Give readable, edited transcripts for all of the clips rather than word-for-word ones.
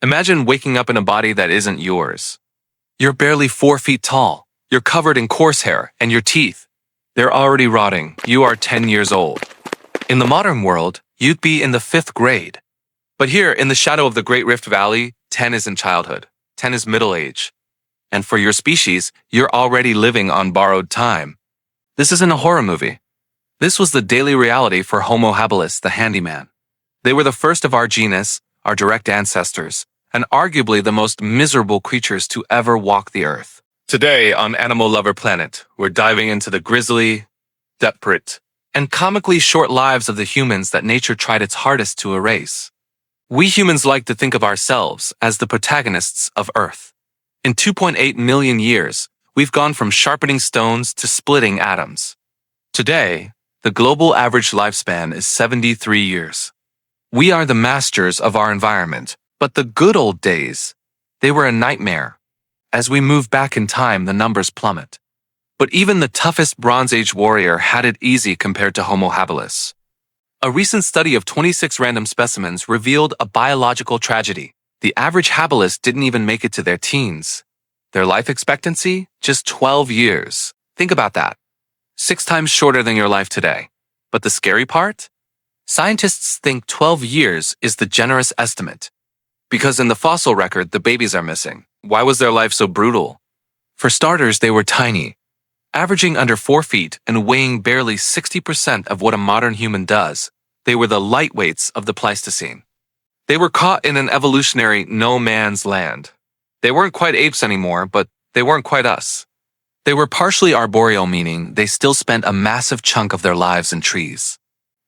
Imagine waking up in a body that isn't yours. You're barely 4 feet tall. You're covered in coarse hair, and your teeth, they're already rotting. You are 10 years old. In the modern world, you'd be in the 5th grade. But here, in the shadow of the Great Rift Valley, 10 isn't childhood. 10 is middle age. And for your species, you're already living on borrowed time. This isn't a horror movie. This was the daily reality for Homo habilis, the handyman. They were the first of our genus, our direct ancestors, and arguably the most miserable creatures to ever walk the earth. Today, on Animal Lover Planet, we're diving into the grisly, desperate, and comically short lives of the humans that nature tried its hardest to erase. We humans like to think of ourselves as the protagonists of Earth. In 2.8 million years, we've gone from sharpening stones to splitting atoms. Today, the global average lifespan is 73 years. We are the masters of our environment, but the good old days, they were a nightmare. As we move back in time, the numbers plummet. But even the toughest Bronze Age warrior had it easy compared to Homo habilis. A recent study of 26 random specimens revealed a biological tragedy. The average habilis didn't even make it to their teens. Their life expectancy? Just 12 years. Think about that. 6 times shorter than your life today. But the scary part? Scientists think 12 years is the generous estimate. Because in the fossil record, the babies are missing. Why was their life so brutal? For starters, they were tiny, averaging under 4 feet and weighing barely 60% of what a modern human does. They were the lightweights of the Pleistocene. They were caught in an evolutionary no man's land. They weren't quite apes anymore, but they weren't quite us. They were partially arboreal, meaning they still spent a massive chunk of their lives in trees.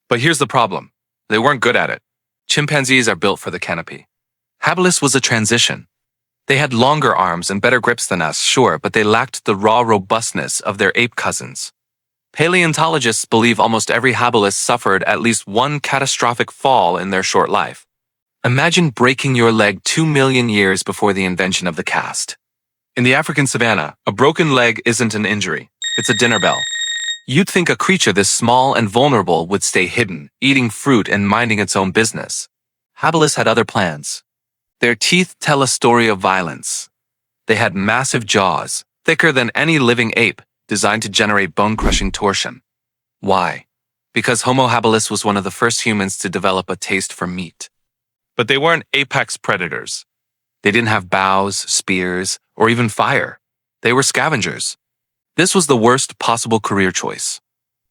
But here's the problem. They weren't good at it. Chimpanzees are built for the canopy. Habilis was a transition. They had longer arms and better grips than us, sure, but they lacked the raw robustness of their ape cousins. Paleontologists believe almost every habilis suffered at least one catastrophic fall in their short life. Imagine breaking your leg 2 million years before the invention of the cast. In the African savanna, a broken leg isn't an injury. It's a dinner bell. You'd think a creature this small and vulnerable would stay hidden, eating fruit and minding its own business. Habilis had other plans. Their teeth tell a story of violence. They had massive jaws, thicker than any living ape, designed to generate bone-crushing torsion. Why? Because Homo habilis was one of the first humans to develop a taste for meat. But they weren't apex predators. They didn't have bows, spears, or even fire. They were scavengers. This was the worst possible career choice.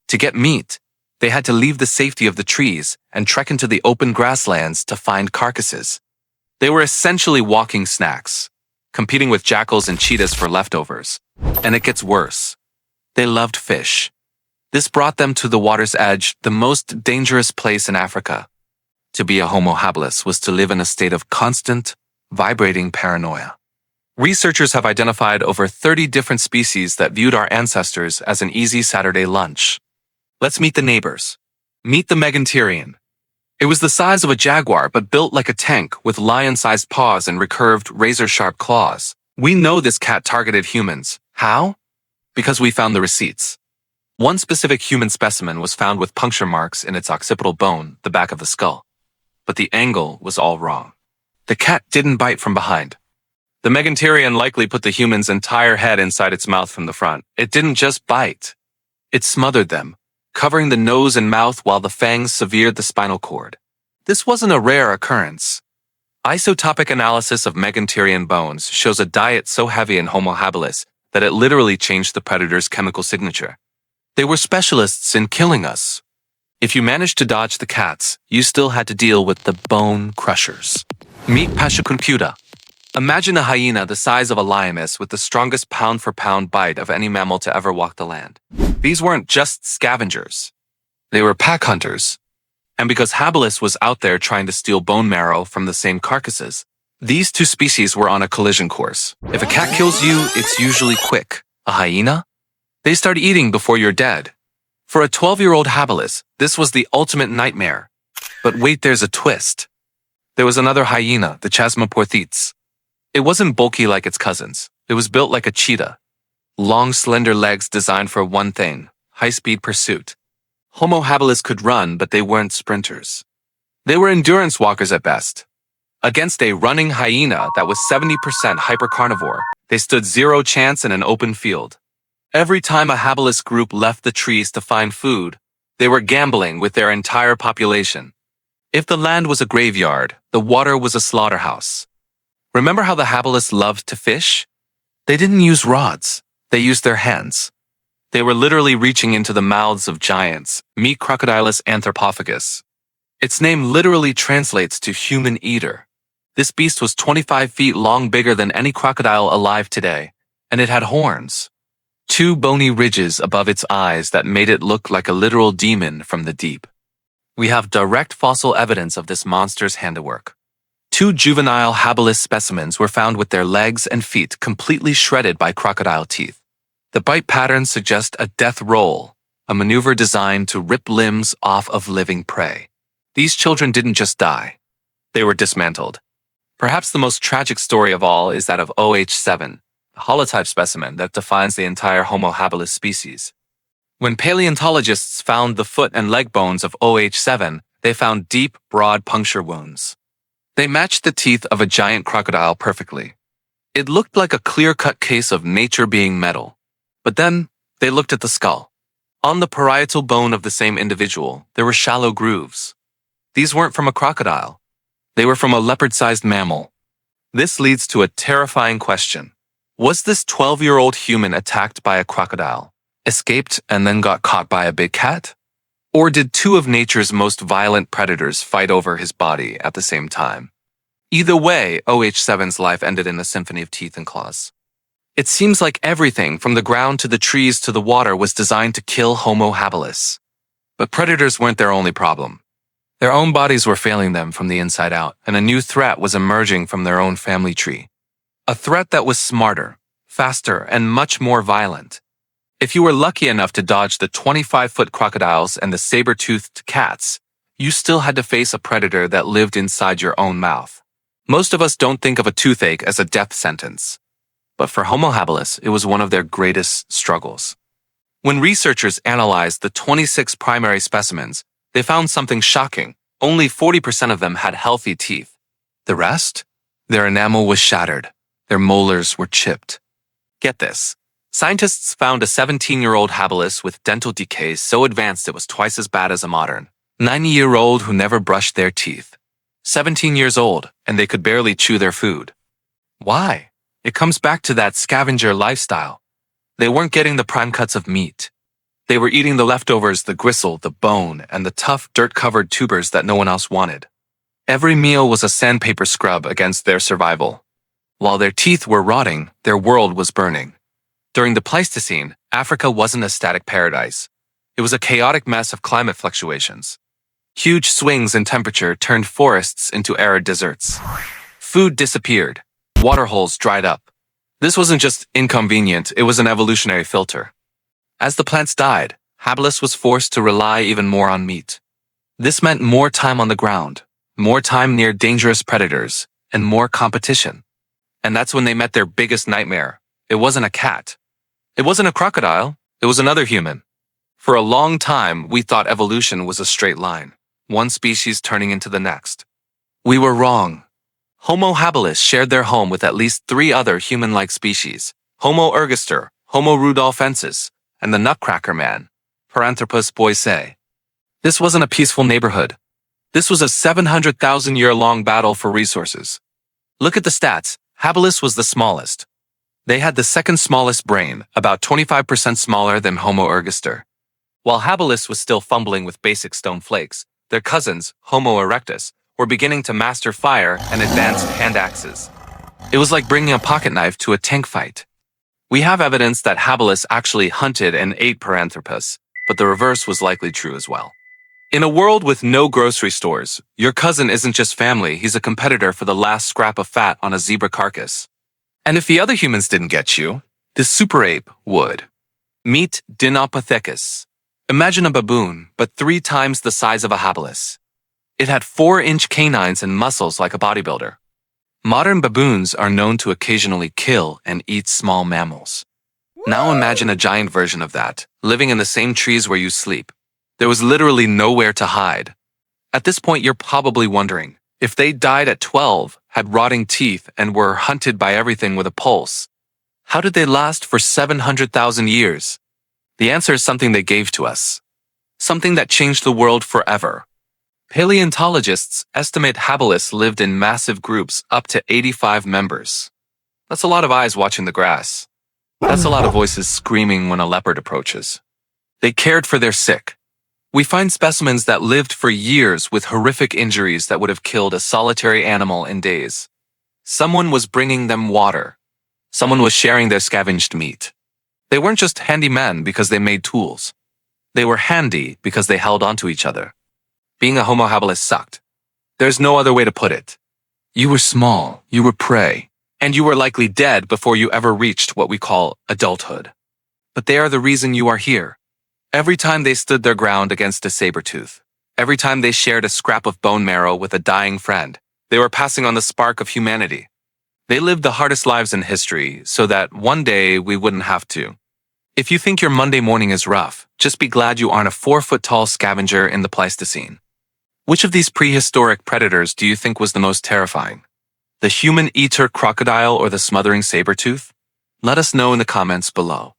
To get meat, they had to leave the safety of the trees and trek into the open grasslands to find carcasses. They were essentially walking snacks, competing with jackals and cheetahs for leftovers. And it gets worse. They loved fish. This brought them to the water's edge, the most dangerous place in Africa. To be a Homo habilis was to live in a state of constant, vibrating paranoia. Researchers have identified over 30 different species that viewed our ancestors as an easy Saturday lunch. Let's meet the neighbors. Meet the Meganterian. It was the size of a jaguar but built like a tank with lion-sized paws and recurved, razor-sharp claws. We know this cat targeted humans. How? Because we found the receipts. One specific human specimen was found with puncture marks in its occipital bone, the back of the skull. But the angle was all wrong. The cat didn't bite from behind. The Meganterian likely put the human's entire head inside its mouth from the front. It didn't just bite. It smothered them, covering the nose and mouth while the fangs severed the spinal cord. This wasn't a rare occurrence. Isotopic analysis of Meganterian bones shows a diet so heavy in Homo habilis that it literally changed the predator's chemical signature. They were specialists in killing us. If you managed to dodge the cats, you still had to deal with the bone crushers. Meet Pashacuncuta. Imagine a hyena the size of a lioness with the strongest pound-for-pound bite of any mammal to ever walk the land. These weren't just scavengers. They were pack hunters. And because habilis was out there trying to steal bone marrow from the same carcasses, these two species were on a collision course. If a cat kills you, it's usually quick. A hyena? They start eating before you're dead. For a 12-year-old habilis, this was the ultimate nightmare. But wait, there's a twist. There was another hyena, the Chasmoporthetes. It wasn't bulky like its cousins. It was built like a cheetah. Long, slender legs designed for one thing, high-speed pursuit. Homo habilis could run, but they weren't sprinters. They were endurance walkers at best. Against a running hyena that was 70% hypercarnivore, they stood zero chance in an open field. Every time a habilis group left the trees to find food, they were gambling with their entire population. If the land was a graveyard, the water was a slaughterhouse. Remember how the habilis loved to fish? They didn't use rods, they used their hands. They were literally reaching into the mouths of giants, meet Crocodilus anthropophagus. Its name literally translates to human eater. This beast was 25 feet long, bigger than any crocodile alive today, and it had horns. Two bony ridges above its eyes that made it look like a literal demon from the deep. We have direct fossil evidence of this monster's handiwork. Two juvenile habilis specimens were found with their legs and feet completely shredded by crocodile teeth. The bite patterns suggest a death roll, a maneuver designed to rip limbs off of living prey. These children didn't just die. They were dismantled. Perhaps the most tragic story of all is that of OH7, the holotype specimen that defines the entire Homo habilis species. When paleontologists found the foot and leg bones of OH7, they found deep, broad puncture wounds. They matched the teeth of a giant crocodile perfectly. It looked like a clear-cut case of nature being metal. But then, they looked at the skull. On the parietal bone of the same individual, there were shallow grooves. These weren't from a crocodile. They were from a leopard-sized mammal. This leads to a terrifying question. Was this 12-year-old human attacked by a crocodile, escaped and then got caught by a big cat? Or did two of nature's most violent predators fight over his body at the same time? Either way, OH7's life ended in a symphony of teeth and claws. It seems like everything from the ground to the trees to the water was designed to kill Homo habilis. But predators weren't their only problem. Their own bodies were failing them from the inside out, and a new threat was emerging from their own family tree. A threat that was smarter, faster, and much more violent. If you were lucky enough to dodge the 25-foot crocodiles and the saber-toothed cats, you still had to face a predator that lived inside your own mouth. Most of us don't think of a toothache as a death sentence. But for Homo habilis, it was one of their greatest struggles. When researchers analyzed the 26 primary specimens, they found something shocking. Only 40% of them had healthy teeth. The rest? Their enamel was shattered. Their molars were chipped. Get this. Scientists found a 17-year-old habilis with dental decay so advanced it was twice as bad as a modern 90-year-old who never brushed their teeth. 17 years old, and they could barely chew their food. Why? It comes back to that scavenger lifestyle. They weren't getting the prime cuts of meat. They were eating the leftovers, the gristle, the bone, and the tough, dirt-covered tubers that no one else wanted. Every meal was a sandpaper scrub against their survival. While their teeth were rotting, their world was burning. During the Pleistocene, Africa wasn't a static paradise. It was a chaotic mess of climate fluctuations. Huge swings in temperature turned forests into arid deserts. Food disappeared. Waterholes dried up. This wasn't just inconvenient, it was an evolutionary filter. As the plants died, habilis was forced to rely even more on meat. This meant more time on the ground, more time near dangerous predators, and more competition. And that's when they met their biggest nightmare. It wasn't a cat. It wasn't a crocodile. It was another human. For a long time, we thought evolution was a straight line, one species turning into the next. We were wrong. Homo habilis shared their home with at least 3 other human-like species, Homo ergaster, Homo rudolfensis, and the nutcracker man, Paranthropus boisei. This wasn't a peaceful neighborhood. This was a 700,000-year-long battle for resources. Look at the stats. Habilis was the smallest. They had the second smallest brain, about 25% smaller than Homo ergaster. While habilis was still fumbling with basic stone flakes, their cousins, Homo erectus, were beginning to master fire and advanced hand axes. It was like bringing a pocket knife to a tank fight. We have evidence that habilis actually hunted and ate Paranthropus, but the reverse was likely true as well. In a world with no grocery stores, your cousin isn't just family, he's a competitor for the last scrap of fat on a zebra carcass. And if the other humans didn't get you, the super ape would. Meet Dinopithecus. Imagine a baboon, but 3 times the size of a habilis. It had 4-inch canines and muscles like a bodybuilder. Modern baboons are known to occasionally kill and eat small mammals. Now imagine a giant version of that, living in the same trees where you sleep. There was literally nowhere to hide. At this point, you're probably wondering, If they died at 12, had rotting teeth, and were hunted by everything with a pulse, how did they last for 700,000 years? The answer is something they gave to us. Something that changed the world forever. Paleontologists estimate habilis lived in massive groups up to 85 members. That's a lot of eyes watching the grass. That's a lot of voices screaming when a leopard approaches. They cared for their sick. We find specimens that lived for years with horrific injuries that would have killed a solitary animal in days. Someone was bringing them water. Someone was sharing their scavenged meat. They weren't just handy men because they made tools. They were handy because they held onto each other. Being a Homo habilis sucked. There's no other way to put it. You were small, you were prey, and you were likely dead before you ever reached what we call adulthood. But they are the reason you are here. Every time they stood their ground against a saber-tooth, every time they shared a scrap of bone marrow with a dying friend, they were passing on the spark of humanity. They lived the hardest lives in history so that one day we wouldn't have to. If you think your Monday morning is rough, just be glad you aren't a 4-foot-tall scavenger in the Pleistocene. Which of these prehistoric predators do you think was the most terrifying? The human-eater crocodile or the smothering saber-tooth? Let us know in the comments below.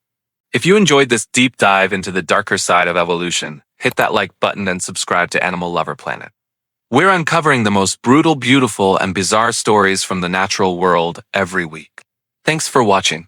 If you enjoyed this deep dive into the darker side of evolution, hit that like button and subscribe to Animal Lover Planet. We're uncovering the most brutal, beautiful, and bizarre stories from the natural world every week. Thanks for watching.